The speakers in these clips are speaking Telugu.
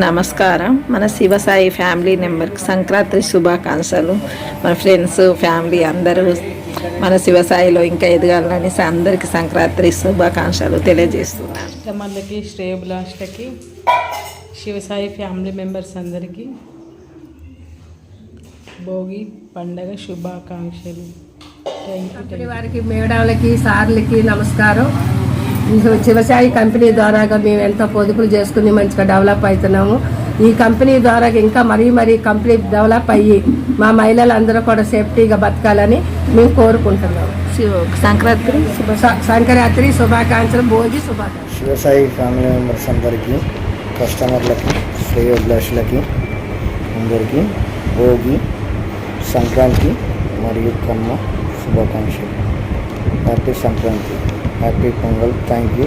నమస్కారం. మన శివసాయి ఫ్యామిలీ మెంబర్కి సంక్రాంతి శుభాకాంక్షలు. మన ఫ్రెండ్స్ ఫ్యామిలీ అందరూ మన శివసాయిలో ఇంకా ఎదగాలని అందరికీ సంక్రాంతి శుభాకాంక్షలు తెలియజేస్తున్నాను. కస్టమర్లకి శ్రేయభిలాషులకి శివసాయి ఫ్యామిలీ మెంబర్స్ అందరికీ భోగి పండగ శుభాకాంక్షలు. కంపెనీ వారికి మేడాలకి సార్లకి నమస్కారం. శివసాయి కంపెనీ ద్వారాగా మేము ఎంతో పొదుపులు చేసుకుని మంచిగా డెవలప్ అవుతున్నాము. ఈ కంపెనీ ద్వారా ఇంకా మరీ కంపెనీ డెవలప్ అయ్యి మా మహిళలందరూ కూడా సేఫ్టీగా బతకాలని మేము కోరుకుంటున్నాము. సంక్రాంతి శుభాకాంక్షలు, భోగి శుభాకాంక్షలు. శివసాయి ఫ్యామిలీ మెంబర్స్ అందరికీ, కస్టమర్లకి, శ్రేయోభిలాషులకి అందరికీ భోగి, సంక్రాంతి మరియు కమ్మ శుభాకాంక్షలు. Happy Sankranti, happy pongal. Thank you.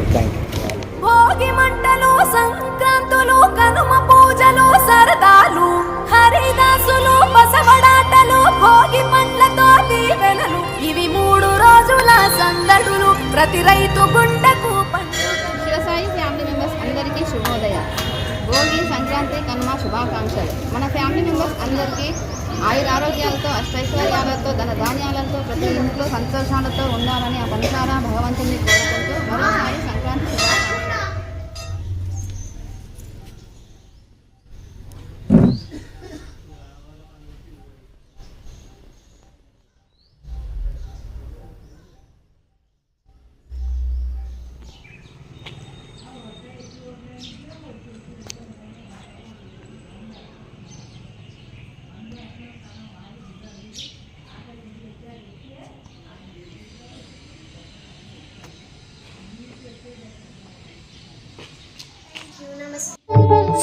Bhogi మంటలు, సంక్రాంతులు, కనుమ పూజలు, సరదాలు, హరిదాసులు, బసవడాటలు, భోగి పండ్లతో దీవెనలు, ఇవి 3 రోజుల సందడులు, ప్రతి రైతు గుండెకు పండుగ. శివసాయి ఫ్యామిలీ మెంబర్స్ అందరికీ శుభోదయ. భోగి, సంక్రాంతి, కనుమ శుభాకాంక్షలు. మన ఫ్యామిలీ మెంబర్స్ అందరికీ ఆయురారోగ్యాలతో, అష్టైశ్వర్యాలతో, ధనధాన్యాలతో, ప్రతి ఇంట్లో సంతోషాలతో ఉండాలని ఆ పనిసారా భగవంతుని కోరుకుంటూ మరోసారి సంక్రాంతి శుభాకాంక్షలు.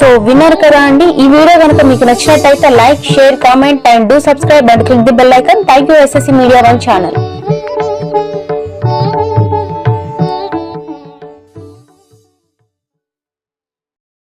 సో విన్నారు కదా అండి. ఈ వీడియో కనుక మీకు నచ్చినట్టయితే like, share, comment and do subscribe and click the bell icon. Thank you SSC Media One channel.